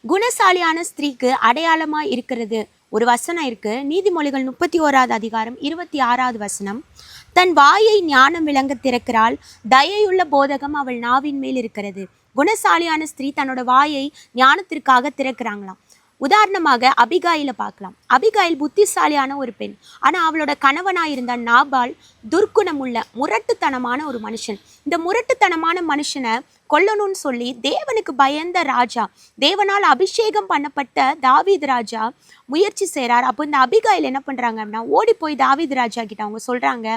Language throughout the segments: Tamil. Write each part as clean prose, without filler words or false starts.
குணசாலியான ஸ்திரீக்கு அடையாளமா இருக்கிறது ஒரு வசனம் இருக்கு. நீதிமொழிகள் 31வது அதிகாரம் 26வது வசனம். தன் வாயை ஞானம் விளங்க திறக்கிறாள், தயையுள்ள போதகம் அவள் நாவின் மேல் இருக்கிறது. குணசாலியான ஸ்திரீ தன்னோட வாயை ஞானத்திற்காக திறக்கிறாங்களாம். உதாரணமாக அபிகாயில பார்க்கலாம். அபிகாயில் புத்திசாலியான ஒரு பெண். ஆனா அவளோட கணவனாயிருந்த நாபால் துர்க்குணமுள்ள முரட்டுத்தனமான ஒரு மனுஷன். இந்த முரட்டுத்தனமான மனுஷனை கொல்லணும்னு சொல்லி தேவனுக்கு பயந்த ராஜா, தேவனால் அபிஷேகம் பண்ணப்பட்ட தாவீது ராஜா முயற்சி செய்கிறார். அப்போ இந்த அபிகாயில் என்ன பண்ணுறாங்க அப்படின்னா, ஓடி போய் தாவீது ராஜா கிட்ட அவங்க சொல்கிறாங்க,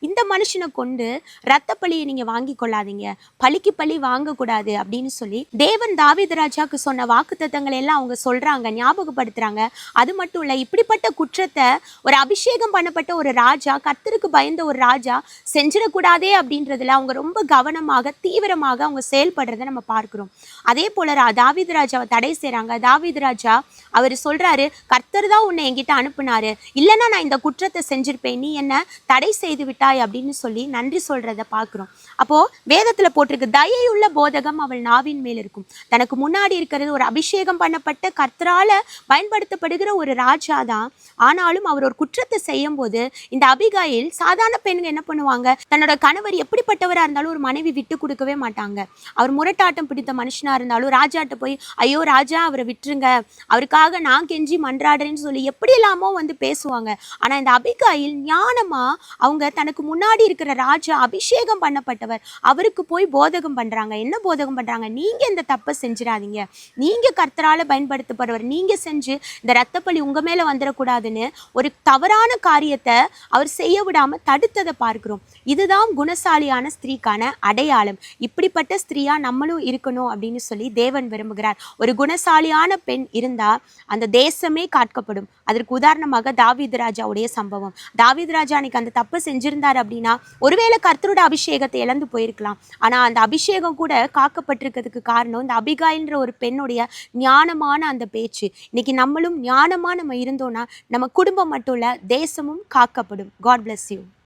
இந்த மனுஷனை கொண்டு ரத்த பலியை நீங்கள் வாங்கி கொள்ளாதீங்க, பலிக்கு பலி வாங்கக்கூடாது அப்படின்னு சொல்லி தேவன் தாவீது ராஜாவுக்கு சொன்ன வாக்குத்தத்தங்களை எல்லாம் அவங்க சொல்கிறாங்க, ஞாபகப்படுத்துகிறாங்க. அது மட்டும் இல்லை, இப்படிப்பட்ட குற்றத்தை ஒரு அபிஷேகம் பண்ணப்பட்ட ஒரு ராஜா, கர்த்தருக்கு பயந்த ஒரு ராஜா செஞ்சிடக்கூடாதே அப்படின்றதுல அவங்க ரொம்ப கவனமாக தீவிரமாக அவங்க செயல்படுறதை நம்ம பார்க்கிறோம். அதே போல தாவீது ராஜாவை தடை செய்கிறாங்க. தாவீது ராஜா அவர் சொல்றாரு, கர்த்தர் தான் உன்னை என்கிட்ட அனுப்புனாரு, இல்லைன்னா நான் இந்த குற்றத்தை செஞ்சிருப்பேன், நீ என்ன தடை செய்து விட்டாய் அப்படின்னு சொல்லி நன்றி சொல்றதை பார்க்கிறோம். அப்போ வேதத்துல போட்டிருக்கு, தயையுள்ள போதகம் அவள் நாவின் மேல் இருக்கும். தனக்கு முன்னாடி இருக்கிறது ஒரு அபிஷேகம் பண்ணப்பட்ட கர்த்தரால பயன்படுத்தப்படுகிற ஒரு ராஜா தான். ஆனாலும் அவர் ஒரு குற்றத்தை செய்யும் போது இந்த அபிகாயில், சாதாரண பெண்கள் என்ன பண்ணுவாங்க, தன்னோட கணவர் எப்படிப்பட்டவராக இருந்தாலும் ஒரு மனைவி விட்டு கொடுக்கவே மாட்டாங்க. அவர் முரட்டாட்டம் பிடித்த மனுஷனா இருந்தாலும் ராஜாட்ட போய், ஐயோ ராஜா அவரை விட்டுருங்க, அவருக்காக நான் கெஞ்சி மன்றாடுறேன்னு சொல்லி எப்படி எல்லாமோ பேசுவாங்க. ஆனா இந்த அபிகாயில் ஞானமா அவங்க தனக்கு முன்னாடி இருக்கிற ராஜா அபிஷேகம் பண்ணப்பட்டவர், அவருக்கு போய் போதகம் பண்றாங்க. என்ன போதகம் பண்றாங்க, நீங்க இந்த தப்பை செஞ்சிடாதீங்க, நீங்க கர்த்தரால பயன்படுத்தப்படுவர், நீங்க செஞ்சு இந்த ரத்தப்பலி உங்க மேல வந்துடக்கூடாதுன்னு ஒரு தவறான காரியத்தை அவர் செய்ய விடாம தடுத்ததை பார்க்கிறோம். இதுதான் குணசாலியான ஸ்திரீக்கான அடையாளம். இப்படிப்பட்ட ஸ்திரீயா நம்மளும் இருக்கணும் அப்படின்னு சொல்லி தேவன் விரும்புகிறார். ஒரு குணசாலியான பெண் இருந்தா அந்த தேசமே காக்கப்படும். அதற்கு உதாரணமாக தாவீது ராஜாவுடைய சம்பவம். தாவீது ராஜா அன்னைக்கு அந்த தப்பு செஞ்சிருந்தார் அப்படின்னா ஒருவேளை கர்த்தரோட அபிஷேகத்தை இழந்து போயிருக்கலாம். ஆனா அந்த அபிஷேகம் கூட காக்கப்பட்டிருக்கிறதுக்கு காரணம் இந்த அபிகாயின்ற ஒரு பெண்ணுடைய ஞானமான அந்த பேச்சு. இன்னைக்கு நம்மளும் ஞானமா நம்ம இருந்தோம்னா நம்ம குடும்பம் மட்டும் இல்ல, தேசமும் காக்கப்படும். God bless you.